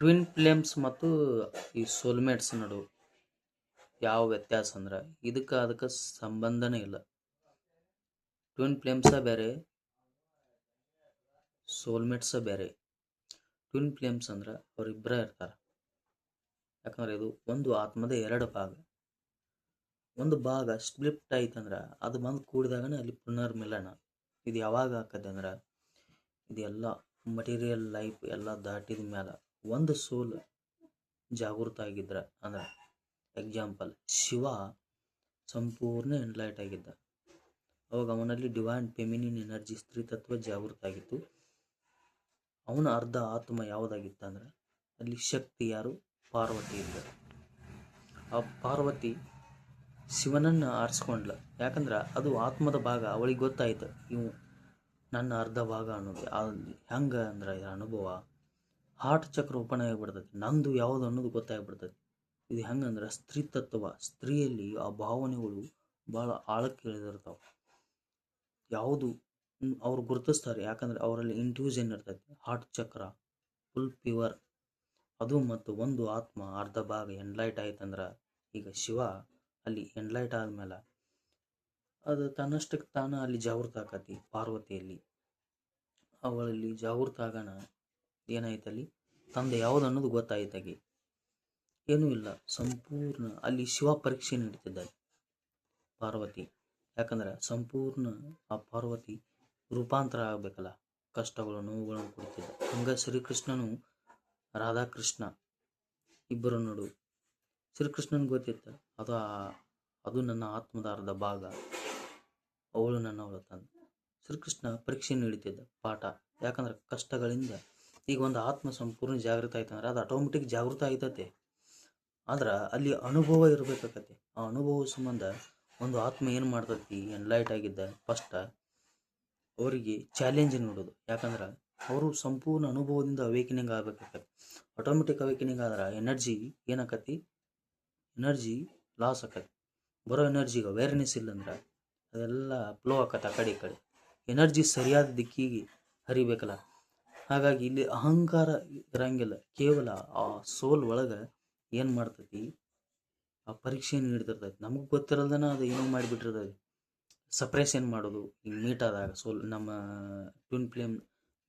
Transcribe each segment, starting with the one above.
Twin flames ಮತ್ತು ಈ soulmates ನಡು ಯಾವ ವ್ಯತ್ಯಾಸ ಅಂದ್ರೆ ಅದಕ್ಕೆ ಸಂಬಂಧನೇ ಇಲ್ಲ. ಟ್ವಿನ್ ಫ್ಲೇಮ್ಸ ಬೇರೆ, ಸೋಲ್ಮೇಟ್ಸ ಬೇರೆ. ಟ್ವಿನ್ ಫ್ಲೇಮ್ಸ್ ಅಂದ್ರೆ ಅವರಿಬ್ಬರ ಇರ್ತಾರೆ. ಯಾಕಂದ್ರೆ ಇದು ಒಂದು ಆತ್ಮದ ಎರಡು ಭಾಗ. ಒಂದು ಭಾಗ ಸ್ಪ್ಲಿಟ್ ಆಯ್ತಂದ್ರೆ ಅದು ಬಂದು ಕೂಡಿದಾಗನೇ ಅಲ್ಲಿ ಪುನರ್ಮಿಲನ. ಇದು ಯಾವಾಗ ಆಕದೆ ಅಂದ್ರೆ ಇದೆಲ್ಲ ಮಟೀರಿಯಲ್ ಲೈಫ್ ಎಲ್ಲ ದಾಟಿದ ಮೇಲೆ ಒಂದು ಸೋಲ್ ಜಾಗೃತ ಆಗಿದ್ರ ಅಂದ್ರೆ ಎಕ್ಸಾಂಪಲ್ ಶಿವ ಸಂಪೂರ್ಣ ಎನ್ಲೈಟ್ ಆಗಿದ್ದ. ಅವಾಗ ಅವನಲ್ಲಿ ಡಿವೈನ್ ಫೆಮಿನಿನ್ ಎನರ್ಜಿ ಸ್ತ್ರೀ ತತ್ವ ಜಾಗೃತ ಆಗಿತ್ತು. ಅವನ ಅರ್ಧ ಆತ್ಮ ಯಾವುದಾಗಿತ್ತ ಅಂದ್ರೆ ಅಲ್ಲಿ ಶಕ್ತಿ ಯಾರು ಪಾರ್ವತಿ ಇದ್ದರು. ಆ ಪಾರ್ವತಿ ಶಿವನನ್ನು ಆರಿಸ್ಕೊಂಡ್ಲ. ಯಾಕಂದ್ರೆ ಅದು ಆತ್ಮದ ಭಾಗ. ಅವಳಿಗೆ ಗೊತ್ತಾಯ್ತು ಇವು ನನ್ನ ಅರ್ಧ ಭಾಗ ಅನ್ನೋದು. ಹೆಂಗೆ ಅಂದ್ರೆ ಇದರ ಅನುಭವ ಹಾರ್ಟ್ ಚಕ್ರ ಓಪನ್ ಆಗಿಬಿಡ್ತೈತಿ. ನಂದು ಯಾವುದು ಅನ್ನೋದು ಗೊತ್ತಾಗ್ಬಿಡ್ತೈತಿ. ಇದು ಹೆಂಗಂದ್ರೆ ಸ್ತ್ರೀ ತತ್ವ, ಸ್ತ್ರೀಯಲ್ಲಿ ಆ ಭಾವನೆಗಳು ಭಾಳ ಆಳಕ್ಕೆ ಇಳಿದಿರ್ತಾವೆ. ಯಾವುದು ಅವ್ರು ಗುರುತಿಸ್ತಾರೆ. ಯಾಕಂದ್ರೆ ಅವರಲ್ಲಿ ಇಂಟ್ಯೂಷನ್ ಇರ್ತೈತಿ. ಹಾರ್ಟ್ ಚಕ್ರ ಫುಲ್ ಪ್ಯೂರ್ ಅದು. ಮತ್ತು ಒಂದು ಆತ್ಮ ಅರ್ಧ ಭಾಗ ಎನ್ಲೈಟ್ ಆಯ್ತಂದ್ರೆ ಈಗ ಶಿವ ಅಲ್ಲಿ ಎನ್ಲೈಟ್ ಆದ್ಮೇಲೆ ಅದು ತನ್ನಷ್ಟಕ್ಕೆ ತಾನು ಅಲ್ಲಿ ಜಾಗೃತ ಆಕತಿ. ಪಾರ್ವತಿಯಲ್ಲಿ ಅವಳಲ್ಲಿ ಜಾಗೃತ ಆಗೋಣ ಏನಾಯ್ತಲ್ಲಿ ತಂದೆ ಯಾವುದು ಅನ್ನೋದು ಗೊತ್ತಾಯ್ತಾಗಿ. ಏನೂ ಇಲ್ಲ, ಸಂಪೂರ್ಣ ಅಲ್ಲಿ ಶಿವ ಪರೀಕ್ಷೆ ನೀಡ್ತಿದ್ದಾರೆ ಪಾರ್ವತಿ. ಯಾಕಂದ್ರೆ ಸಂಪೂರ್ಣ ಆ ಪಾರ್ವತಿ ರೂಪಾಂತರ ಆಗಬೇಕಲ್ಲ, ಕಷ್ಟಗಳು ನೋವುಗಳನ್ನು ಕೊಡ್ತಿದ್ದ. ಹಂಗೆ ಶ್ರೀಕೃಷ್ಣನು ರಾಧಾಕೃಷ್ಣ ಇಬ್ಬರು ನೋಡು. ಶ್ರೀಕೃಷ್ಣನಿಗೆ ಗೊತ್ತಿತ್ತು ಅದು ನನ್ನ ಆತ್ಮದ ಅರ್ಧ ಭಾಗ, ಅವಳು ನನ್ನವಳು ತಂದು. ಶ್ರೀಕೃಷ್ಣ ಪರೀಕ್ಷೆ ನೀಡುತ್ತಿದ್ದ ಪಾಠ. ಯಾಕಂದ್ರೆ ಕಷ್ಟಗಳಿಂದ ಈಗ ಒಂದು ಆತ್ಮ ಸಂಪೂರ್ಣ ಜಾಗೃತ ಆಯ್ತಂದ್ರೆ ಅದು ಆಟೋಮೆಟಿಕ್ ಜಾಗೃತ ಆಯ್ತತೆ. ಆದ್ರೆ ಅಲ್ಲಿ ಅನುಭವ ಇರಬೇಕಾಗತ್ತೆ. ಆ ಅನುಭವ ಸಂಬಂಧ ಒಂದು ಆತ್ಮ ಏನು ಮಾಡ್ತೈತಿ ಎನ್ಲೈಟ್ ಆಗಿದ್ದ ಫಸ್ಟ್ ಅವರಿಗೆ ಚಾಲೆಂಜ್ ನೋಡೋದು. ಯಾಕಂದ್ರೆ ಅವರು ಸಂಪೂರ್ಣ ಅನುಭವದಿಂದ ಅವೇಕನಿಂಗ್ ಆಗಬೇಕಾಗತ್ತೆ. ಆಟೋಮೆಟಿಕ್ ಅವೇಕನಿಂಗ್ ಆದ್ರೆ ಎನರ್ಜಿ ಏನಾಕತಿ, ಎನರ್ಜಿ ಲಾಸ್ ಆಕತಿ. ಬರೋ ಎನರ್ಜಿಗೆ ಅವೇರ್ನೆಸ್ ಇಲ್ಲಂದ್ರೆ ಅದೆಲ್ಲ ಫ್ಲೋ ಆಕತ್ತೆ ಆ ಕಡೆ ಈ ಕಡೆ. ಎನರ್ಜಿ ಸರಿಯಾದ ದಿಕ್ಕಿಗೆ ಹರಿಬೇಕಲ್ಲ. ಹಾಗಾಗಿ ಇಲ್ಲಿ ಅಹಂಕಾರ ಇರಂಗಿಲ್ಲ. ಕೇವಲ ಆ ಸೋಲ್ ಒಳಗೆ ಏನು ಮಾಡ್ತೈತಿ ಆ ಪರೀಕ್ಷೆ ನೀಡ್ತಿರ್ತೈತಿ. ನಮಗೆ ಗೊತ್ತಿರಲ್ದನ ಅದು ಏನೋ ಮಾಡಿಬಿಟ್ಟಿರ್ತೈತಿ. ಸಪ್ರೇಷನ್ ಮಾಡೋದು. ಈಗ ಮೀಟ್ ಆದಾಗ ಸೋಲ್ ನಮ್ಮ ಟ್ವಿನ್ ಫ್ಲೇಮ್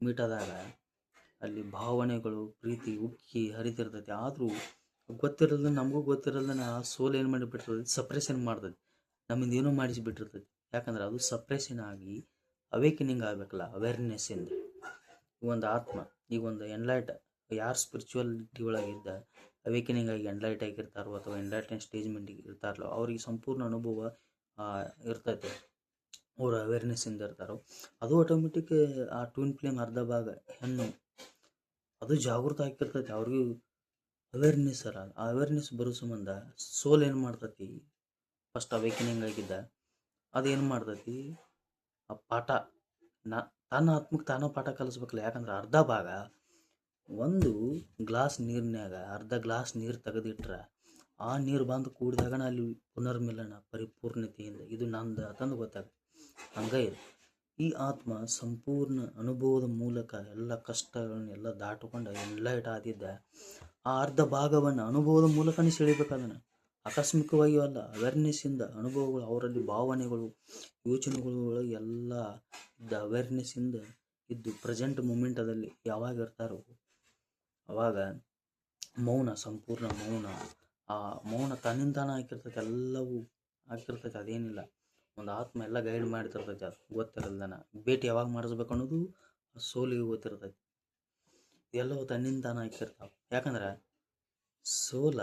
ಮೀಟ್ ಆದಾಗ ಅಲ್ಲಿ ಭಾವನೆಗಳು ಪ್ರೀತಿ ಉಕ್ಕಿ ಹರಿತಿರ್ತೈತಿ. ಆದರೂ ಗೊತ್ತಿರಲ್ದ ನಮಗೂ ಗೊತ್ತಿರಲ್ದನ ಆ ಸೋಲ್ ಏನು ಮಾಡಿಬಿಟ್ಟಿರ್ತೈತಿ ಸಪ್ರೇಷನ್ ಮಾಡ್ತೈತಿ. ನಮ್ಮಿಂದ ಏನೋ ಮಾಡಿಸಿಬಿಟ್ಟಿರ್ತೈತಿ. ಯಾಕಂದ್ರೆ ಅದು ಸಪ್ರೇಷನ್ ಆಗಿ ಅವೇಕನಿಂಗ್ ಆಗಬೇಕಲ್ಲ ಅವೇರ್ನೆಸ್ಸಿಂದ. ಒಂದು ಆತ್ಮ ಈಗ ಒಂದು ಎನ್ಲೈಟ್ ಯಾರು ಸ್ಪಿರಿಚುವಲಿಟಿ ಒಳಗಿದ್ದ ಅವೇಕನಿಂಗ್ ಆಗಿ ಎನ್ಲೈಟ್ ಆಗಿರ್ತಾರೋ ಅಥವಾ ಎನ್ಲೈಟ್ಮೆಂಟ್ ಸ್ಟೇಜ್ಮೆಂಟಿಗೆ ಇರ್ತಾರಲ್ಲ ಅವ್ರಿಗೆ ಸಂಪೂರ್ಣ ಅನುಭವ ಇರ್ತೈತೆ. ಅವರು ಅವೇರ್ನೆಸ್ಸಿಂದ ಇರ್ತಾರೋ ಅದು ಆಟೋಮೆಟಿಕ್ ಆ ಟ್ವಿನ್ ಫ್ಲೇಮ್ ಅರ್ಧ ಭಾಗ ಹೆಣ್ಣು ಅದು ಜಾಗೃತ ಆಗಿರ್ತೈತಿ. ಅವ್ರಿಗೂ ಅವೇರ್ನೆಸ್ ಅಲ್ಲ. ಆ ಅವೇರ್ನೆಸ್ ಬರೋ ಸಂಬಂಧ ಸೋಲ್ ಏನು ಮಾಡ್ತೈತಿ ಫಸ್ಟ್ ಅವೇಕನಿಂಗ್ ಆಗಿದ್ದ ಅದೇನು ಮಾಡ್ತೈತಿ ಆ ಪಾಠ ತನ್ನ ಆತ್ಮಕ್ಕೆ ತಾನ ಪಾಠ ಕಲಿಸ್ಬೇಕಲ್ಲ. ಯಾಕಂದ್ರೆ ಅರ್ಧ ಭಾಗ ಒಂದು ಗ್ಲಾಸ್ ನೀರಿನಾಗ ಅರ್ಧ ಗ್ಲಾಸ್ ನೀರು ತೆಗೆದಿಟ್ರೆ ಆ ನೀರು ಬಂದು ಕೂಡಿದಾಗನ ಅಲ್ಲಿ ಪುನರ್ಮಿಲನ ಪರಿಪೂರ್ಣತೆಯಿಂದ ಇದು ನಂದು ಅಂತಂದು ಗೊತ್ತಾಗುತ್ತೆ. ಹಂಗೆ ಇದೆ ಈ ಆತ್ಮ ಸಂಪೂರ್ಣ ಅನುಭವದ ಮೂಲಕ ಎಲ್ಲ ಕಷ್ಟಗಳನ್ನ ಎಲ್ಲ ದಾಟಿಕೊಂಡು ಎನ್ಲೈಟ್ ಆದಿದ್ದ ಆ ಅರ್ಧ ಭಾಗವನ್ನು ಅನುಭವದ ಮೂಲಕನೇ ಸೆಳಿಬೇಕಾದನ್ನು ಆಕಸ್ಮಿಕವಾಗಿ ಅಲ್ಲ. ಅವೇರ್ನೆಸ್ಸಿಂದ ಅನುಭವಗಳು ಅವರಲ್ಲಿ ಭಾವನೆಗಳು ಯೋಚನೆಗಳು ಎಲ್ಲ ಇದ್ದ ಅವೇರ್ನೆಸ್ಸಿಂದ ಇದ್ದು ಪ್ರೆಸೆಂಟ್ ಮೂಮೆಂಟದಲ್ಲಿ ಯಾವಾಗ ಇರ್ತಾರೋ ಅವಾಗ ಮೌನ, ಸಂಪೂರ್ಣ ಮೌನ. ಆ ಮೌನ ತನ್ನಿಂದಾನ ಆಗಿರ್ತೈತೆ. ಎಲ್ಲವೂ ಆಗಿರ್ತೈತೆ. ಅದೇನಿಲ್ಲ ಒಂದು ಆತ್ಮ ಎಲ್ಲ ಗೈಡ್ ಮಾಡ್ತಿರ್ತೈತೆ. ಅದು ಗೊತ್ತಿರಲ್ದನ ಭೇಟಿ ಯಾವಾಗ ಮಾಡಿಸ್ಬೇಕು ಅನ್ನೋದು ಸೋಲಿಗೆ ಗೊತ್ತಿರ್ತೈತಿ. ಎಲ್ಲವೂ ತನ್ನಿಂದಾನ ಆಗಿರ್ತಾವೆ. ಯಾಕಂದ್ರೆ ಸೋಲ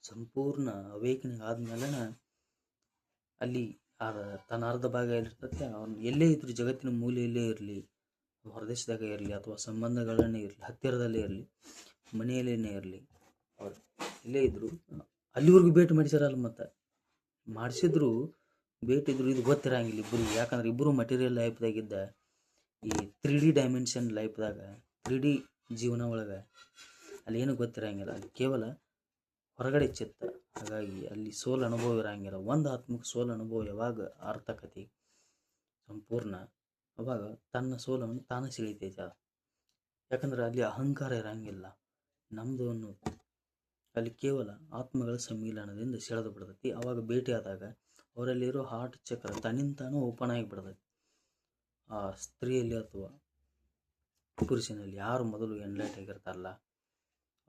ಸಂಪೂರ್ಣ ಅವೇಕನಿಂಗ್ ಆದ್ಮೇಲೆ ಅಲ್ಲಿ ತನ್ನ ಅರ್ಧ ಭಾಗ ಇರ್ತೈತೆ. ಅವನು ಎಲ್ಲೇ ಇದ್ರು ಜಗತ್ತಿನ ಮೂಲೆಯಲ್ಲೇ ಇರಲಿ, ಹೊರದೇಶದಾಗ ಇರಲಿ ಅಥವಾ ಸಂಬಂಧಗಳನ್ನೇ ಇರಲಿ, ಹತ್ತಿರದಲ್ಲೇ ಇರಲಿ, ಮನೆಯಲ್ಲೇನೇ ಇರಲಿ, ಅವ್ರು ಎಲ್ಲೇ ಇದ್ರು ಅಲ್ಲಿವರೆಗೂ ಭೇಟಿ ಮಾಡಿಸಿರಲ್ಲ. ಮತ್ತು ಮಾಡಿಸಿದ್ರು ಭೇಟಿ ಇದ್ರು ಇದು ಗೊತ್ತಿರಂಗಿಲ್ಲ ಇಬ್ಬರಿಗೆ. ಯಾಕಂದ್ರೆ ಇಬ್ಬರು ಮಟೀರಿಯಲ್ ಲೈಫ್ದಾಗಿದ್ದ ಈ 3D ಡೈಮೆನ್ಷನ್ ಲೈಫ್ದಾಗ 3D ಜೀವನ ಒಳಗೆ ಅಲ್ಲಿ ಏನೂ ಗೊತ್ತಿರಂಗಿಲ್ಲ. ಅಲ್ಲಿ ಕೇವಲ ಹೊರಗಡೆ ಚಿತ್ತ. ಹಾಗಾಗಿ ಅಲ್ಲಿ ಸೋಲ್ ಅನುಭವ ಇರಂಗಿಲ್ಲ. ಒಂದು ಆತ್ಮಕ್ಕೆ ಸೋಲ್ ಅನುಭವ ಯಾವಾಗ ಅರ್ಥಕತಿ ಸಂಪೂರ್ಣ ಅವಾಗ ತನ್ನ ಸೋಲನ್ನು ತಾನು ಸಿಳಿತೈತೆ. ಯಾಕಂದ್ರೆ ಅಲ್ಲಿ ಅಹಂಕಾರ ಇರಂಗಿಲ್ಲ. ನಮ್ಮದು ಅನ್ನೋದು ಅಲ್ಲಿ ಕೇವಲ ಆತ್ಮಗಳ ಸಮ್ಮಿಲನದಿಂದ ಸೆಳೆದು ಬಿಡ್ತೈತಿ. ಅವಾಗ ಭೇಟಿಯಾದಾಗ ಅವರಲ್ಲಿರೋ ಹಾರ್ಟ್ ಚಕ್ರ ತನ್ನಿಂತಾನು ಓಪನ್ ಆಗಿಬಿಡ್ತೈತಿ. ಆ ಸ್ತ್ರೀಯಲ್ಲಿ ಅಥವಾ ಪುರುಷನಲ್ಲಿ ಯಾರು ಮೊದಲು ಎನ್ಲೈಟ್ ಆಗಿರ್ತಾರಲ್ಲ,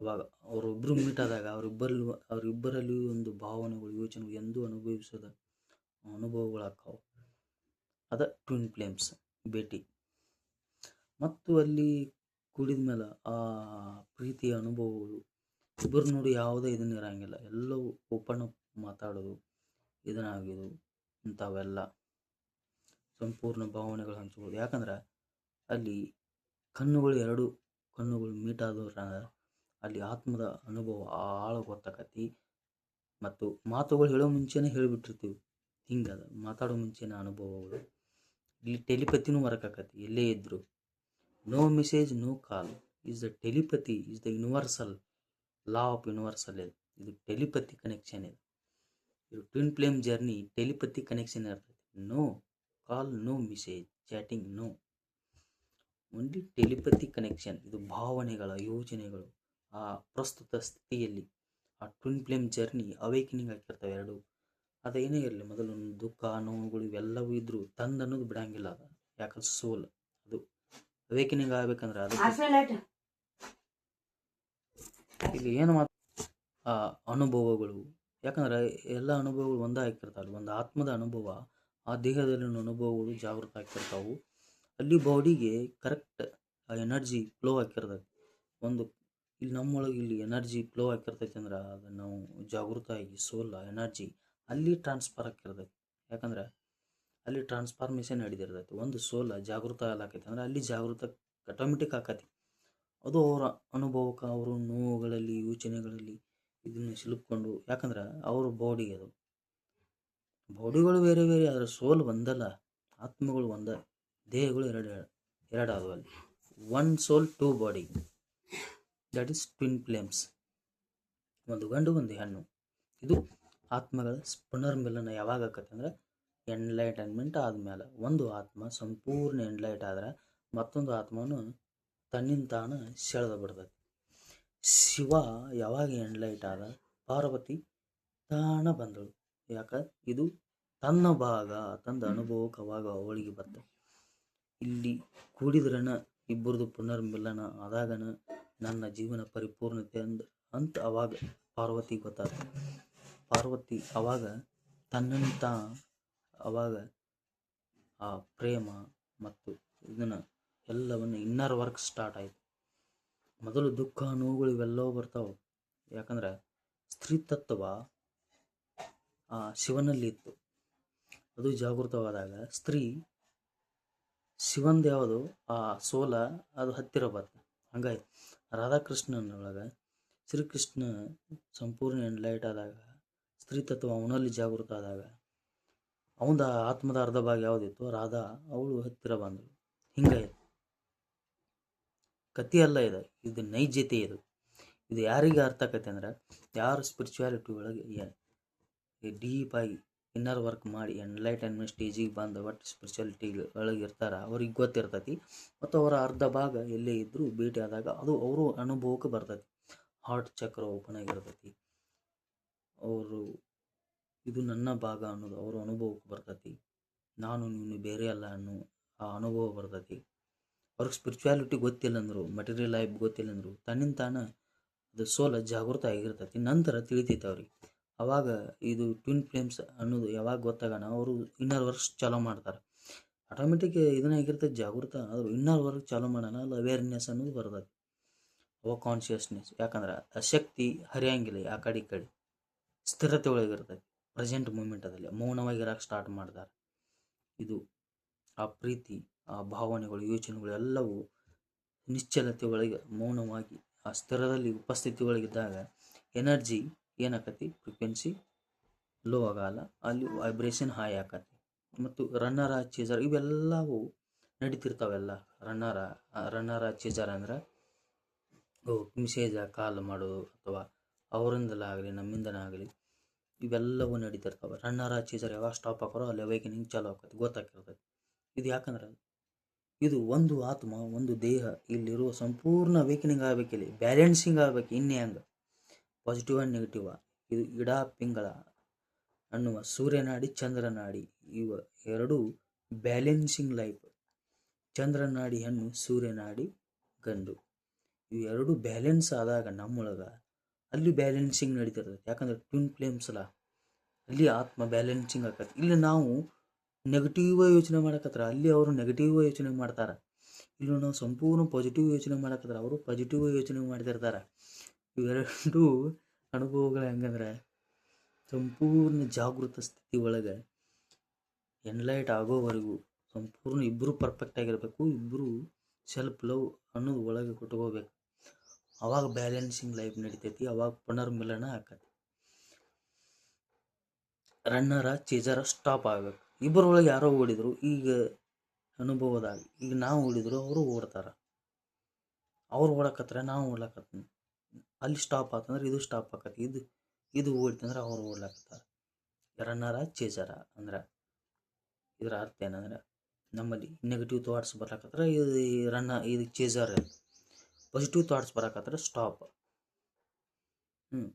ಅವಾಗ ಅವರಿಬ್ಬರು ಮೀಟ್ ಆದಾಗ ಅವರಿಬ್ಬರಲ್ಲಿ ಒಂದು ಭಾವನೆಗಳು, ಯೋಚನೆಗಳು ಎಂದೂ ಅನುಭವಿಸದ ಅನುಭವಗಳಾಗ್ತಾವೆ. ಅದ ಟ್ವಿನ್ ಫ್ಲೇಮ್ಸ್ ಭೇಟಿ. ಮತ್ತು ಅಲ್ಲಿ ಕೂಡಿದ ಮೇಲೆ ಆ ಪ್ರೀತಿಯ ಅನುಭವಗಳು ಇಬ್ಬರು ನೋಡಿ ಯಾವುದೇ ಇದನ್ನ ಇರಂಗಿಲ್ಲ. ಎಲ್ಲವೂ ಓಪನ್ ಅಪ್ ಮಾತಾಡೋದು, ಇದನ್ನಾಗಿದು ಇಂಥವೆಲ್ಲ ಸಂಪೂರ್ಣ ಭಾವನೆಗಳು ಹಂಚ್ಬೋದು. ಯಾಕಂದ್ರೆ ಅಲ್ಲಿ ಎರಡು ಕಣ್ಣುಗಳು ಮೀಟ್ ಆದವ್ರ ಅಲ್ಲಿ ಆತ್ಮದ ಅನುಭವ ಆಳ ಗೊತ್ತಾಕತಿ. ಮತ್ತು ಮಾತುಗಳು ಹೇಳೋ ಮುಂಚೆನೇ ಹೇಳಿಬಿಟ್ಟಿರ್ತೀವಿ, ಹಿಂಗದ ಮಾತಾಡೋ ಮುಂಚೆನ ಅನುಭವಗಳು. ಇಲ್ಲಿ ಟೆಲಿಪತಿನೂ ವರ್ಕ್ ಆಕತಿ. ಎಲ್ಲೇ ಇದ್ರು no message no call is the telepathy is the universal law of universal. ಇದು ಟೆಲಿಪತಿ ಕನೆಕ್ಷನ್. ಇದು twin flame journey telepathy connection ಇರ್ತೈತಿ. No call, no message, chatting, no, only telepathy connection. ಇದು ಭಾವನೆಗಳ, ಯೋಚನೆಗಳು ಆ ಪ್ರಸ್ತುತ ಸ್ಥಿತಿಯಲ್ಲಿ ಆ ಟ್ವಿನ್ ಫ್ಲೇಮ್ ಜರ್ನಿ ಅವೇಕನಿಂಗ್ ಆಗಿರ್ತವೆ ಎರಡು. ಅದೇನೇ ಇರಲಿ, ಮೊದಲು ದುಃಖ, ನೋವುಗಳು ಇವೆಲ್ಲವೂ ಇದ್ರೂ ತಂದು ಅನ್ನೋದು ಬಿಡಂಗಿಲ್ಲ. ಅದು ಯಾಕಂದ್ರೆ ಸೋಲ್ ಅದು ಅವೇಕನಿಂಗ್ ಆಗ್ಬೇಕಂದ್ರೆ ಅದು ಇಲ್ಲಿ ಏನು ಆ ಅನುಭವಗಳು. ಯಾಕಂದ್ರೆ ಎಲ್ಲ ಅನುಭವಗಳು ಒಂದೇ ಆಗಿರ್ತಾವೆ. ಒಂದು ಆತ್ಮದ ಅನುಭವ ಆ ದೇಹದಲ್ಲಿನ ಅನುಭವಗಳು ಜಾಗೃತ ಆಗ್ತಿರ್ತಾವು. ಅಲ್ಲಿ ಬಾಡಿಗೆ ಕರೆಕ್ಟ್ ಆ ಎನರ್ಜಿ ಫ್ಲೋ ಆಗಿರ್ತೈತಿ. ಒಂದು ಇಲ್ಲಿ ನಮ್ಮೊಳಗೆ ಇಲ್ಲಿ ಎನರ್ಜಿ ಫ್ಲೋ ಆಗಿರ್ತೈತಿ ಅಂದ್ರೆ ಅದು ನಾವು ಜಾಗೃತ ಆಗಿ ಸೋಲ್ ಎನರ್ಜಿ ಅಲ್ಲಿ ಟ್ರಾನ್ಸ್ಫರ್ ಆಗಿರ್ತೈತಿ. ಯಾಕಂದ್ರೆ ಅಲ್ಲಿ ಟ್ರಾನ್ಸ್ಫಾರ್ಮೇಷನ್ ನಡೀತಿರ್ತೈತಿ. ಒಂದು ಸೋಲ್ ಜಾಗೃತ ಆಕೈತಿ ಅಂದ್ರೆ ಅಲ್ಲಿ ಜಾಗೃತ ಆಟೋಮೆಟಿಕ್ ಆಕತಿ. ಅದು ಅವರ ಅನುಭವಕ್ಕೆ, ಅವರು ನೋವುಗಳಲ್ಲಿ, ಯೋಚನೆಗಳಲ್ಲಿ ಇದನ್ನು ಸಿಲುಕೊಂಡು. ಯಾಕಂದ್ರೆ ಅವ್ರ ಬಾಡಿ, ಅದು ಬಾಡಿಗಳು ಬೇರೆ ಬೇರೆ ಆದರೆ ಸೋಲ್ ಒಂದಲ್ಲ, ಆತ್ಮಗಳು ಒಂದ, ದೇಹಗಳು ಎರಡು ಆದವು. ಅಲ್ಲಿ one soul two body, that is twin flames. ಒಂದು ಗಂಡು ಒಂದು ಹೆಣ್ಣು. ಇದು ಆತ್ಮಗಳ ಪುನರ್ಮಿಲನ ಯಾವಾಗ ಆಕತ್ತೆ ಅಂದ್ರೆ ಎನ್ಲೈಟನ್ಮೆಂಟ್ ಆದ್ಮೇಲೆ. ಒಂದು ಆತ್ಮ ಸಂಪೂರ್ಣ ಎನ್ಲೈಟ್ ಆದ್ರೆ ಮತ್ತೊಂದು ಆತ್ಮನು ತನ್ನಿಂತಾನ ಸೆಳೆದ ಬಿಡ್ತೈತಿ. ಶಿವ ಯಾವಾಗ ಎನ್ಲೈಟ್ ಆದ, ಪಾರ್ವತಿ ತಾಣ ಬಂದಳು. ಯಾಕ ಇದು ತನ್ನ ಭಾಗ, ತಂದ ಅನುಭವಕ್ಕೆ ಅವಾಗ ಅವಳಿಗೆ ಬತ್ತ. ಇಲ್ಲಿ ಕೂಡಿದ್ರನ ಇಬ್ಬರದು ಪುನರ್ಮಿಲನ ಆದಾಗನ ನನ್ನ ಜೀವನ ಪರಿಪೂರ್ಣತೆ ಅಂತ ಅವಾಗ ಪಾರ್ವತಿ ಗೊತ್ತಾದ. ಪಾರ್ವತಿ ಅವಾಗ ತನ್ನಂತ ಅವಾಗ ಆ ಪ್ರೇಮ ಮತ್ತು ಇದನ್ನ ಎಲ್ಲವನ್ನು ಇನ್ನರ್ ವರ್ಕ್ ಸ್ಟಾರ್ಟ್ ಆಯಿತು. ಮೊದಲು ದುಃಖ, ನೋವುಗಳು ಇವೆಲ್ಲವೂ ಬರ್ತಾವೆ. ಯಾಕಂದ್ರೆ ಸ್ತ್ರೀ ತತ್ವ ಆ ಶಿವನಲ್ಲಿ ಇತ್ತು. ಅದು ಜಾಗೃತವಾದಾಗ ಸ್ತ್ರೀ ಶಿವಂದು ಯಾವುದು ಆ ಸೋಲ ಅದು ಹತ್ತಿರ ಬರ್ತದೆ. ಹಂಗಾಗಿ ರಾಧಾಕೃಷ್ಣನೊಳಗೆ ಶ್ರೀಕೃಷ್ಣ ಸಂಪೂರ್ಣ ಎನ್ಲೈಟ್ ಆದಾಗ ಸ್ತ್ರೀ ತತ್ವ ಅವನಲ್ಲಿ ಜಾಗೃತ ಆದಾಗ ಅವನ ಆತ್ಮದ ಅರ್ಧ ಭಾಗ ಯಾವುದಿತ್ತು, ರಾಧಾ, ಅವಳು ಹತ್ತಿರ ಬಂದಳು. ಹಿಂಗಾಯ್ತು. ಕಥೆ ಅಲ್ಲ ಇದು ನೈಜತೆ. ಇದು ಯಾರಿಗೆ ಅರ್ಥ ಆಕೈತೆ ಅಂದ್ರೆ ಯಾರು ಸ್ಪಿರಿಚುವಾಲಿಟಿ ಒಳಗೆ ಡೀಪ್ ಆಗಿ ಇನ್ನರ್ ವರ್ಕ್ ಮಾಡಿ ಎನ್ಲೈಟನ್ಮೆಂಟ್ ಸ್ಟೇಜಿಗೆ ಬಂದು ಒಟ್ಟು ಸ್ಪಿರಿಚುವಾಲಿಟಿ ಒಳಗೆ ಇರ್ತಾರ, ಅವ್ರಿಗೆ ಗೊತ್ತಿರ್ತೈತಿ. ಮತ್ತು ಅವರ ಅರ್ಧ ಭಾಗ ಎಲ್ಲೇ ಇದ್ದರೂ ಭೇಟಿ ಆದಾಗ ಅದು ಅವರು ಅನುಭವಕ್ಕೆ ಬರ್ತೈತಿ. ಹಾರ್ಟ್ ಚಕ್ರ ಓಪನ್ ಆಗಿರ್ತೈತಿ. ಅವರು ಇದು ನನ್ನ ಭಾಗ ಅನ್ನೋದು ಅವ್ರ ಅನುಭವಕ್ಕೆ ಬರ್ತೈತಿ. ನಾನು ನೀನು ಬೇರೆ ಅಲ್ಲ ಅನ್ನೋ ಆ ಅನುಭವ ಬರ್ತೈತಿ. ಅವ್ರಿಗೆ ಸ್ಪಿರಿಚುವಾಲಿಟಿ ಗೊತ್ತಿಲ್ಲ ಅಂದರು, ಮಟೀರಿಯಲ್ ಲೈಫ್ ಗೊತ್ತಿಲ್ಲ ಅಂದರು, ತನ್ನಿಂತಾನ ಅದು ಸೋಲ ಜಾಗೃತ ಆಗಿರ್ತೈತಿ. ನಂತರ ತಿಳಿತೈತೆ ಅವ್ರಿಗೆ. ಅವಾಗ ಇದು ಟ್ವಿನ್ ಫ್ಲೇಮ್ಸ್ ಅನ್ನೋದು ಯಾವಾಗ ಗೊತ್ತಾಗೋಣ, ಅವರು ಇನ್ನರ್ ವರ್ಕ್ ಚಾಲೂ ಮಾಡ್ತಾರೆ. ಆಟೋಮೆಟಿಕ್ ಇದನ್ನಾಗಿರ್ತೈತೆ ಜಾಗೃತ. ಆದರೂ ಇನ್ನರ್ ವರ್ಕ್ ಚಾಲೂ ಮಾಡೋಣ, ಅಲ್ಲಿ ಅವೇರ್ನೆಸ್ ಅನ್ನೋದು ಬರ್ತೈತಿ. ಅವಾಗ ಕಾನ್ಷಿಯಸ್ನೆಸ್. ಯಾಕಂದ್ರೆ ಆ ಶಕ್ತಿ ಹರಿಯಂಗಿಲ್ಲ ಆ ಕಡೆ ಈ ಕಡೆ, ಸ್ಥಿರತೆ ಒಳಗಿರ್ತೈತಿ. ಪ್ರೆಸೆಂಟ್ ಮೂಮೆಂಟದಲ್ಲಿ ಮೌನವಾಗಿರೋಕೆ ಸ್ಟಾರ್ಟ್ ಮಾಡ್ತಾರೆ. ಇದು ಆ ಪ್ರೀತಿ, ಆ ಭಾವನೆಗಳು, ಯೋಚನೆಗಳು ಎಲ್ಲವೂ ನಿಶ್ಚಲತೆ ಒಳಗೆ ಮೌನವಾಗಿ ಆ ಸ್ಥಿರದಲ್ಲಿ ಉಪಸ್ಥಿತಿ ಒಳಗಿದ್ದಾಗ ಎನರ್ಜಿ ಏನಾಕತಿ, ಫ್ರೀಕ್ವೆನ್ಸಿ ಲೋ ಆಗಲ್ಲ, ಅಲ್ಲಿ ವೈಬ್ರೇಷನ್ ಹೈ ಆಕತಿ. ಮತ್ತು ರನ್ನರ ಚೇಜರ್ ಇವೆಲ್ಲವೂ ನಡೀತಿರ್ತಾವೆಲ್ಲ. ರನ್ನರ ಚೇಜರ್ ಅಂದ್ರೆ ಮೆಸೇಜ ಕಾಲ್ ಮಾಡೋದು ಅಥವಾ ಅವರಿಂದಲಾಗಲಿ ನಮ್ಮಿಂದನಾಗಲಿ ಇವೆಲ್ಲವೂ ನಡೀತಿರ್ತಾವೆ. ರನ್ನರ ಚೇಜರ್ ಯಾವಾಗ ಸ್ಟಾಪ್ ಹಾಕೋರೋ ಅಲ್ಲಿ ಅವೇಕನಿಂಗ್ ಚಾಲೂ ಆಕತಿ, ಗೊತ್ತಾಗಿರ್ತೈತಿ. ಇದು ಯಾಕಂದ್ರೆ ಇದು ಒಂದು ಆತ್ಮ, ಒಂದು ದೇಹ, ಇಲ್ಲಿರುವ ಸಂಪೂರ್ಣ ಅವೇಕನಿಂಗ್ ಆಗಬೇಕಿಲ್ಲಿ, ಬ್ಯಾಲೆನ್ಸಿಂಗ್ ಆಗಬೇಕು. ಹಂಗೆ ಪಾಸಿಟಿವ್ ಆ್ಯಂಡ್ ನೆಗೆಟಿವ್. ಇದು ಇಡ ಪಿಂಗಳ ಅನ್ನುವ ಸೂರ್ಯನಾಡಿ ಚಂದ್ರನಾಡಿ ಇವ ಎರಡು ಬ್ಯಾಲೆನ್ಸಿಂಗ್ ಲೈಫ್. ಚಂದ್ರನಾಡಿ ಹೆಣ್ಣು, ಸೂರ್ಯನಾಡಿ ಗಂಡು. ಇವು ಎರಡು ಬ್ಯಾಲೆನ್ಸ್ ಆದಾಗ ನಮ್ಮೊಳಗೆ ಅಲ್ಲಿ ಬ್ಯಾಲೆನ್ಸಿಂಗ್ ನಡೀತಿರ್ತದೆ. ಯಾಕಂದ್ರೆ ಟ್ವಿನ್ ಫ್ಲೇಮ್ಸ್ ಅಲ್ಲ, ಅಲ್ಲಿ ಆತ್ಮ ಬ್ಯಾಲೆನ್ಸಿಂಗ್ ಆಕತಿ. ಇಲ್ಲಿ ನಾವು ನೆಗೆಟಿವ್ ಯೋಚನೆ ಮಾಡಕತ್ರ, ಅಲ್ಲಿ ಅವರು ನೆಗೆಟಿವ್ ಯೋಚನೆ ಮಾಡ್ತಾರೆ. ಇಲ್ಲಿ ನಾವು ಸಂಪೂರ್ಣ ಪಾಸಿಟಿವ್ ಯೋಚನೆ ಮಾಡಕತ್ರ, ಅವರು ಪಾಸಿಟಿವ್ ಯೋಚನೆ ಮಾಡ್ತಿರ್ತಾರೆ. ಇವೆರಡು ಅನುಭವಗಳು ಹೆಂಗಂದ್ರೆ ಸಂಪೂರ್ಣ ಜಾಗೃತ ಸ್ಥಿತಿ ಒಳಗೆ ಎನ್ಲೈಟ್ ಆಗೋವರೆಗೂ ಸಂಪೂರ್ಣ ಇಬ್ಬರು ಪರ್ಫೆಕ್ಟ್ ಆಗಿರಬೇಕು. ಇಬ್ಬರು ಸೆಲ್ಫ್ ಲವ್ ಅನ್ನೋದು ಒಳಗೆ ಕೊಟ್ಕೋಬೇಕು. ಅವಾಗ ಬ್ಯಾಲೆನ್ಸಿಂಗ್ ಲೈಫ್ ನಡಿತೈತಿ. ಅವಾಗ ಪುನರ್ಮಿಲನ ಆಕತಿ. ರನ್ನರ ಚೇಜರ ಸ್ಟಾಪ್ ಆಗಬೇಕು. ಇಬ್ಬರೊಳಗೆ ಯಾರೋ ಓಡಿದ್ರು, ಈಗ ಅನುಭವದಾಗ ಈಗ ನಾವು ಓಡಿದ್ರು ಅವರು ಓಡ್ತಾರೆ. ಅವ್ರು ಓಡಕತ್ರ ನಾವು ಓಡ್ಲಕತ್ತೀವಿ. ಅಲ್ಲಿ ಸ್ಟಾಪ್ ಆತಂದ್ರೆ ಇದು ಸ್ಟಾಪ್ ಆಕತಿ. ಇದು ಓಡ್ತಂದ್ರೆ ಅವ್ರು ಓಡ್ಲಕತ್ತಾರೆ. ರನ್ನರ ಚೇಜರ ಅಂದ್ರೆ ಇದರ ಅರ್ಥ ಏನಂದ್ರೆ ನಮ್ಮಲ್ಲಿ ನೆಗೆಟಿವ್ ಥಾಟ್ಸ್ ಬರಕತ್ರ ಇದು ಚೇಜರ್. ಪಾಸಿಟಿವ್ ಥಾಟ್ಸ್ ಬರಕತ್ರ ಸ್ಟಾಪ್.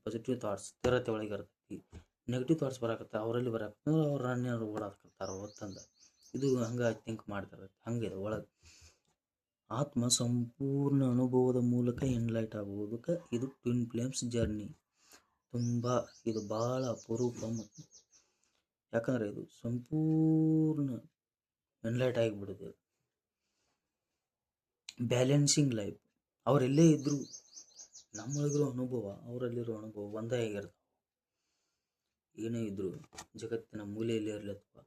ಪಾಸಿಟಿವ್ ಥಾಟ್ಸ್ ಸ್ಥಿರತೆ ಒಳಗೆ ಇರ್ತೈತಿ. ನೆಗೆಟಿವ್ ಥಾಟ್ಸ್ ಬರಕತ್ತ ಅವರಲ್ಲಿ ಬರಕತ್ತಂದ್ರೆ ಅವ್ರು ರನ್ನರ್ ಓಡಾಕತ್ತಾರ ಹೊತ್ತಂದ. ಇದು ಹಂಗೆ ಥಿಂಕ್ ಮಾಡ್ತಿರ್ತೈತಿ. ಹಂಗಿದೆ ಒಳಗೆ ಆತ್ಮ ಸಂಪೂರ್ಣ ಅನುಭವದ ಮೂಲಕ ಎನ್ಲೈಟ್ ಆಗುವುದಕ್ಕೆ ಇದು ಟ್ವಿನ್ ಫ್ಲೇಮ್ಸ್ ಜರ್ನಿ. ಇದು ಭಾಳ ಅಪರೂಪ. ಮತ್ತು ಯಾಕಂದರೆ ಇದು ಸಂಪೂರ್ಣ ಎನ್ಲೈಟ್ ಆಗಿಬಿಡುತ್ತೆ. Balancing life. ಅವರೆಲ್ಲೇ ಇದ್ದರೂ ನಮ್ಮೊಳಗಿರೋ ಅನುಭವ ಅವರಲ್ಲಿರೋ ಅನುಭವ ಒಂದೇ ಆಗಿರ್ತವೆ. ಏನೇ ಇದ್ದರೂ ಜಗತ್ತಿನ ಮೂಲೆಯಲ್ಲಿ ಇರಲಿ ಅಥವಾ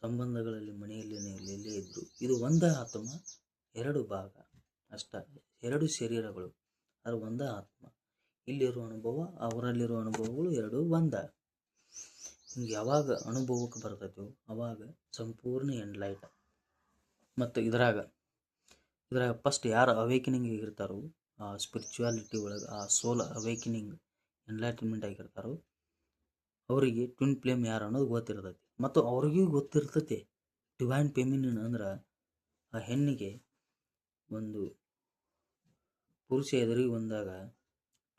ಸಂಬಂಧಗಳಲ್ಲಿ ಮನೆಯಲ್ಲಿನೇ ಇರಲಿ, ಎಲ್ಲೇ ಇದ್ದರೂ ಇದು ಒಂದೇ ಆತ್ಮ, ಎರಡು ಭಾಗ ಅಷ್ಟ, ಎರಡು ಶರೀರಗಳು, ಅದು ಒಂದೇ ಆತ್ಮ. ಇಲ್ಲಿರೋ ಅನುಭವ ಅವರಲ್ಲಿರೋ ಅನುಭವಗಳು ಎರಡು ಒಂದೇ. ಹಿಂಗೆ ಯಾವಾಗ ಅನುಭವಕ್ಕೆ ಬರ್ತೈತೋ ಅವಾಗ ಸಂಪೂರ್ಣ ಎನ್ಲೈಟ್. ಮತ್ತು ಇದ್ರಾಗ ಫಸ್ಟ್ ಯಾರು ಅವೇಕನಿಂಗ್ ಆಗಿರ್ತಾರೋ, ಆ ಸ್ಪಿರಿಚುವಾಲಿಟಿ ಒಳಗೆ ಆ ಸೋಲ್ ಅವೇಕನಿಂಗ್ ಎನ್ಲೈಟ್ಮೆಂಟ್ ಆಗಿರ್ತಾರೋ ಅವರಿಗೆ ಟ್ವಿನ್ ಫ್ಲೇಮ್ ಯಾರು ಅನ್ನೋದು ಗೊತ್ತಿರ್ತೈತಿ. ಮತ್ತು ಅವ್ರಿಗೂ ಗೊತ್ತಿರ್ತೈತಿ ಡಿವೈನ್ ಫೆಮಿನಿನ್ ಅಂದ್ರೆ ಆ ಹೆಣ್ಣಿಗೆ ಒಂದು ಪುರುಷ ಎದುರಿಗೆ ಬಂದಾಗ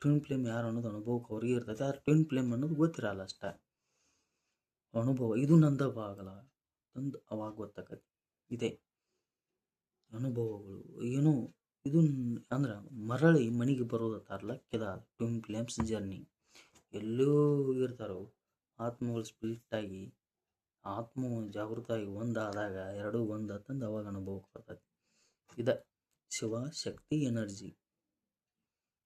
ಟ್ವಿನ್ ಫ್ಲೇಮ್ ಯಾರು ಅನ್ನೋದು ಅನುಭವಕ್ಕೆ ಅವ್ರಿಗೆ ಇರ್ತೈತೆ. ಆದ್ರೆ ಟ್ವಿನ್ ಫ್ಲೇಮ್ ಅನ್ನೋದು ಗೊತ್ತಿರಲ್ಲ ಅಷ್ಟೇ. ಅನುಭವ ಇದು ನಂದ ಭಾಗಲ್ಲ ತಂದು ಅವಾಗ ಗೊತ್ತಾಗತ್ತೆ. ಇದೆ ಅನುಭವಗಳು ಏನು ಇದು ಅಂದ್ರೆ ಮರಳಿ ಮನೆಗೆ ಬರೋದತ್ತಾರಲ್ಲ, ಕೆದ ಟ್ವಿನ್ ಫ್ಲೇಮ್ಸ್ ಜರ್ನಿ. ಎಲ್ಲೋ ಇರ್ತಾರೋ ಆತ್ಮಗಳು ಸ್ಪಿರಿಟ್ ಆಗಿ ಆತ್ಮ ಜಾಗೃತ ಆಗಿ ಒಂದಾದಾಗ ಎರಡೂ ಒಂದು ತಂದು ಅವಾಗ ಅನುಭವಕ್ಕೆ ಬರ್ತೈತಿ. ಇದು ಶಿವ ಶಕ್ತಿ ಎನರ್ಜಿ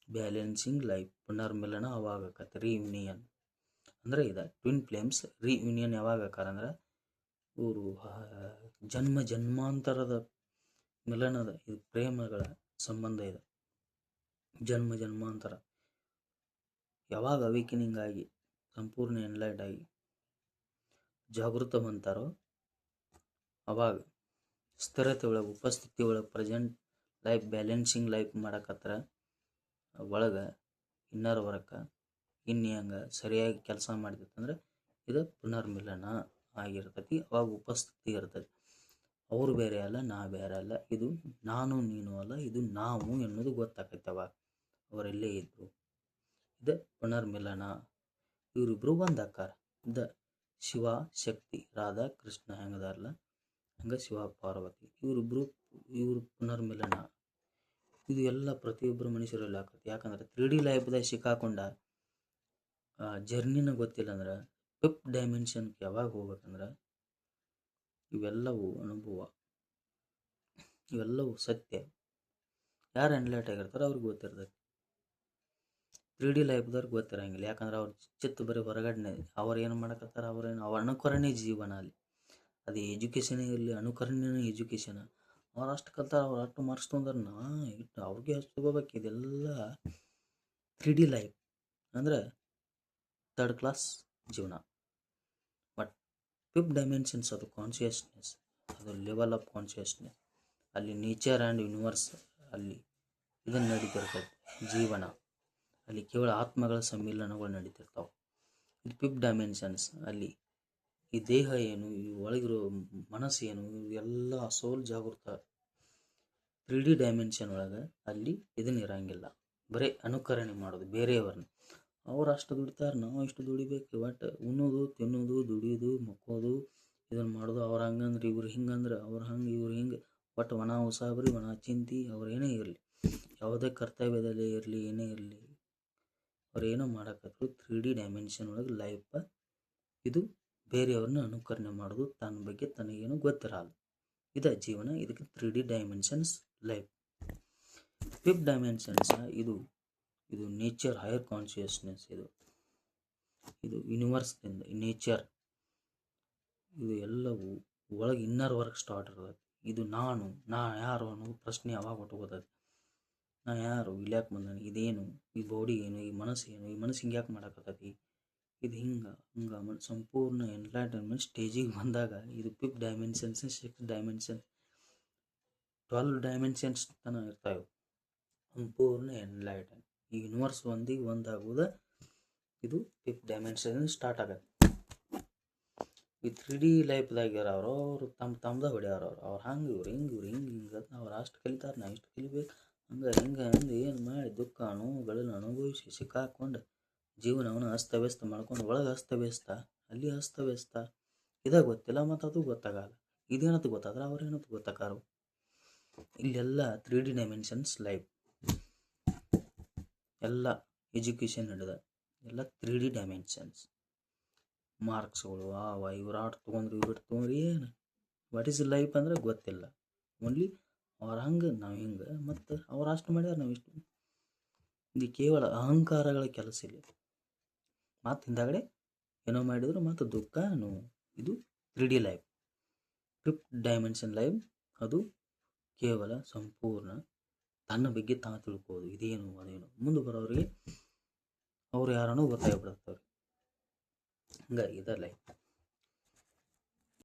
ಬ್ಯಾಲೆನ್ಸಿಂಗ್ ಲೈಫ್. ಪುನರ್ಮಿಲನ ಅವಾಗ ಆಕತಿ. ರಿಯೂನಿಯನ್ ಅಂದರೆ ಇದು ಟ್ವಿನ್ ಫ್ಲೇಮ್ಸ್ ರಿಯೂನಿಯನ್ ಯಾವಾಗ ಆಕಾರ ಇವರು ಜನ್ಮಾಂತರದ ಮಿಲನದ ಇದು ಪ್ರೇಮಗಳ ಸಂಬಂಧ ಇದೆ. ಜನ್ಮಾಂತರ ಯಾವಾಗ ಅವೇಕನಿಂಗ್ ಆಗಿ ಸಂಪೂರ್ಣ ಎನ್ಲೈಟ್ ಆಗಿ ಜಾಗೃತ ಬಂತಾರೋ ಅವಾಗ ಸ್ಥಿರತೆ ಒಳಗೆ ಉಪಸ್ಥಿತಿ ಒಳಗೆ ಪ್ರೆಸೆಂಟ್ ಲೈಫ್ ಬ್ಯಾಲೆನ್ಸಿಂಗ್ ಲೈಫ್ ಮಾಡಕತ್ರ ಒಳಗೆ ಇನ್ನರ್ ವರ್ಕ ಹಂಗೆ ಸರಿಯಾಗಿ ಕೆಲಸ ಮಾಡ್ತಿತ್ತಂದ್ರೆ ಇದು ಪುನರ್ಮಿಲನ ಆಗಿರ್ತೈತಿ. ಅವಾಗ ಉಪಸ್ಥಿತಿ ಇರ್ತೈತಿ. ಅವರು ಬೇರೆ ಅಲ್ಲ, ನಾ ಬೇರೆ ಅಲ್ಲ, ಇದು ನಾನು ನೀನು ಅಲ್ಲ, ಇದು ನಾವು ಎನ್ನುವುದು ಗೊತ್ತಾಕೈತೆ. ಅವಾಗ ಅವರೆಲ್ಲೇ ಇದ್ರು ಇದು ಪುನರ್ಮಿಲನ. ಇವರಿಬ್ರು ಒಂದಾಕಾರ. ಇದು ಶಿವ ಶಕ್ತಿ ರಾಧಾ ಕೃಷ್ಣ ಹೆಂಗದಾರಲ್ಲ ಹಂಗೆ ಶಿವ ಪಾರ್ವತಿ ಇವರು ಪುನರ್ಮಿಲನ. ಇದು ಎಲ್ಲ ಪ್ರತಿಯೊಬ್ಬರು ಮನುಷ್ಯರಲ್ಲಿ ಆಕತಿ. ಯಾಕಂದ್ರೆ 3D ಲೈಫ್ದಾಗ ಸಿಕ್ಕಾಕೊಂಡ ಜರ್ನಿನ ಗೊತ್ತಿಲ್ಲ ಅಂದ್ರೆ 5th ಡೈಮೆನ್ಷನ್ಗೆ ಯಾವಾಗ ಹೋಗ್ಬೇಕಂದ್ರೆ ಇವೆಲ್ಲವೂ ಅನುಭವ, ಇವೆಲ್ಲವೂ ಸತ್ಯ. ಯಾರು ಎನ್ಲೈಟ್ ಆಗಿರ್ತಾರೋ ಅವ್ರಿಗೆ ಗೊತ್ತಿರ್ತೈತಿ. 3D ಲೈಫ್ದವ್ರಿಗೆ ಗೊತ್ತಿರಂಗಿಲ್ಲ. ಯಾಕಂದ್ರೆ ಅವ್ರ ಚಿತ್ತ ಬರೀ ಹೊರಗಡೆ ಅವ್ರು ಏನು ಮಾಡಕತ್ತಾರ, ಅವ್ರ ಅನುಕರಣೆ ಜೀವನ. ಅಲ್ಲಿ ಅದು ಎಜುಕೇಷನ್ ಇರಲಿ, ಅನುಕರಣೆ ಎಜುಕೇಷನ್. ಅವ್ರು ಅಷ್ಟು ಕಲ್ತಾರ, ಅವ್ರು ಅಷ್ಟು ಮಾರ್ಕ್ಸ್ ತೊಂದ್ರೆ ಅವ್ರಿಗೆ ಅಷ್ಟು ತಗೋಬೇಕು. ಇದೆಲ್ಲ 3D ಲೈಫ್ ಅಂದರೆ 3rd ಕ್ಲಾಸ್ ಜೀವನ. ಬಟ್ 5th ಡೈಮೆನ್ಷನ್ಸ್ ಅದು ಕಾನ್ಷಿಯಸ್ನೆಸ್, ಅದು ಲೆವೆಲ್ ಆಫ್ ಕಾನ್ಷಿಯಸ್ನೆಸ್. ಅಲ್ಲಿ ನೇಚರ್ ಆ್ಯಂಡ್ ಯೂನಿವರ್ಸ್ ಅಲ್ಲಿ ಇದನ್ನು ನಡೀತಿರ್ತೈತೆ ಜೀವನ. ಅಲ್ಲಿ ಕೇವಲ ಆತ್ಮಗಳ ಸಮ್ಮಿಲನಗಳು ನಡೀತಿರ್ತಾವೆ. ಇದು 5th ಡೈಮೆನ್ಷನ್ಸ್. ಅಲ್ಲಿ ಈ ದೇಹ ಏನು, ಈ ಒಳಗಿರೋ ಮನಸ್ಸು ಏನು, ಎಲ್ಲ ಸೋಲ್ ಜಾಗೃತ 3D ಡೈಮೆನ್ಷನ್ ಒಳಗೆ ಅಲ್ಲಿ ಇದನ್ನ ಇರಂಗಿಲ್ಲ, ಬರೀ ಅನುಕರಣೆ ಮಾಡೋದು ಬೇರೆಯವ್ರನ್ನ. ಅವ್ರು ಅಷ್ಟು ದುಡಿತಾರೆ, ನಾವು ಇಷ್ಟು ದುಡಿಬೇಕು. ಬಟ್ ಉಣ್ಣೋದು ತಿನ್ನೋದು ದುಡಿಯೋದು ಮಕ್ಕೋದು ಇದನ್ನು ಮಾಡೋದು. ಅವ್ರು ಹಂಗಂದ್ರೆ ಇವ್ರು ಹಿಂಗಂದ್ರೆ ಅವ್ರು ಹಂಗೆ ಇವ್ರು ಹಿಂಗೆ, ಒಟ್ಟು ಒಣ ಉಸಾಬರಿ ಒಣ ಚಿಂತೆ. ಅವ್ರು ಏನೇ ಇರಲಿ, ಯಾವುದೇ ಕರ್ತವ್ಯದಲ್ಲಿ ಇರಲಿ ಏನೇ ಇರಲಿ, ಅವ್ರು ಏನೋ ಮಾಡಕತ್ರು 3D ಡೈಮೆನ್ಷನ್ ಒಳಗೆ ಲೈಫ್. ಇದು ಬೇರೆಯವ್ರನ್ನ ಅನುಕರಣೆ ಮಾಡೋದು, ತನ್ನ ಬಗ್ಗೆ ತನಗೇನು ಗೊತ್ತಿರಲ್ಲ. ಇದ ಜೀವನ. ಇದಕ್ಕೆ 3D dimensions life. 5th dimensions ಇದು ನೇಚರ್, ಹೈಯರ್ ಕಾನ್ಷಿಯಸ್ನೆಸ್. ಇದು ಯೂನಿವರ್ಸ್ದಿಂದ ನೇಚರ್. ಇದು ಎಲ್ಲವೂ ಒಳಗೆ ಇನ್ನರ್ ವರ್ಕ್ ಸ್ಟಾರ್ಟ್ ಇರ್ತದೆ. ಇದು ನಾ ಯಾರು ಅನ್ನೋ ಪ್ರಶ್ನೆ ಯಾವಾಗ ಹುಟ್ಟುಕೋತದೆ. ನಾ ಯಾರು, ಇಲ್ಲಿ ಯಾಕೆ ಬಂದಾನೆ, ಇದೇನು, ಈ ಬಾಡಿ ಏನು, ಈ ಮನಸ್ಸು ಏನು, ಈ ಮನಸ್ಸು ಹಿಂಗೆ ಯಾಕೆ ಮಾಡಕತ್ತೈತಿ, ಇದು ಹಿಂಗೆ ಸಂಪೂರ್ಣ ಎನ್ಲೈಟನ್ಮೆಂಟ್ ಸ್ಟೇಜಿಗೆ ಬಂದಾಗ ಇದು 5th dimensions, 6th dimension, 12 dimensions ತನಕ ಇರ್ತಾವೆ. ಸಂಪೂರ್ಣ ಎನ್ಲೈಟನ್ ಈ ಯೂನಿವರ್ಸ್ ಒಂದಾಗುವುದ ಇದು 5th ಡೈಮೆನ್ಷನ್ ಸ್ಟಾರ್ಟ್ ಆಗತ್ತೆ. ಈ 3D ಲೈಫ್ದಾಗ ಅವ್ರು ತಮ್ಮದ ಹೊಡ್ಯಾರವ್ರು. ಅವ್ರು ಹಂಗೆ ಇವ್ರು ಹಿಂಗೆ ಅವ್ರು ಅಷ್ಟು ಕಲಿತಾರೆ, ನಾವು ಇಷ್ಟು ಕಲಿಬೇಕು, ಹಿಂಗೆ ಅಂದು ಏನು ಮಾಡಿ ದುಃಖ ನೋವುಗಳನ್ನು ಅನುಭವಿಸಿ ಸಿಕ್ಕಾಕೊಂಡು ಜೀವನವನ್ನು ಅಸ್ತವ್ಯಸ್ತ ಮಾಡ್ಕೊಂಡು ಒಳಗೆ ಅಸ್ತವ್ಯಸ್ತ, ಅಲ್ಲಿ ಅಸ್ತವ್ಯಸ್ತ. ಇದಾಗ ಗೊತ್ತಿಲ್ಲ, ಮತ್ತು ಅದು ಗೊತ್ತಾಗಲ್ಲ. ಇದೇನತ್ತು ಗೊತ್ತಾದ್ರೆ ಅವ್ರೇನತ್ತು ಗೊತ್ತಾಕಾರು. ಇಲ್ಲೆಲ್ಲ 3D ಡೈಮೆನ್ಷನ್ಸ್ ಲೈಫ್. ಎಲ್ಲ ಎಜುಕೇಷನ್ ಹಿಡಿದ ಎಲ್ಲ 3D ಡೈಮೆನ್ಷನ್ಸ್. ಮಾರ್ಕ್ಸ್ಗಳು ಇವ್ರು ಆಟ ತೊಗೊಂಡ್ರು ಇವ್ರು ತೊಗೊಂಡ್ರಿ, ಏನು ವಾಟ್ ಈಸ್ ಲೈಫ್ ಅಂದರೆ ಗೊತ್ತಿಲ್ಲ. ಓನ್ಲಿ ಅವ್ರು ಹಂಗೆ ನಾವು ಹಿಂಗೆ, ಮತ್ತು ಅವ್ರು ಅಷ್ಟು ಮಾಡ್ಯಾರ ನಾವು ಇಷ್ಟು. ಇದು ಕೇವಲ ಅಹಂಕಾರಗಳ ಕೆಲಸ ಇಲ್ಲ. ಮತ್ತು ಹಿಂದಾಗಡೆ ಏನೋ ಮಾಡಿದ್ರು ಮತ್ತು ದುಃಖ ನೋವು. ಇದು 3D life. 5th dimension life ಅದು ಕೇವಲ ಸಂಪೂರ್ಣ ತನ್ನ ಬಗ್ಗೆ ತಾನು ತಿಳ್ಕೋದು, ಇದೇನು ಅದೇನು. ಮುಂದೆ ಬರೋರಿಗೆ ಅವ್ರು ಯಾರನ್ನೋ ಗೊತ್ತಾಗ್ಬಿಡುತ್ತವ್ರಿಗೆ. ಹಂಗಾಗಿ ಇದ ಲೈಫ್.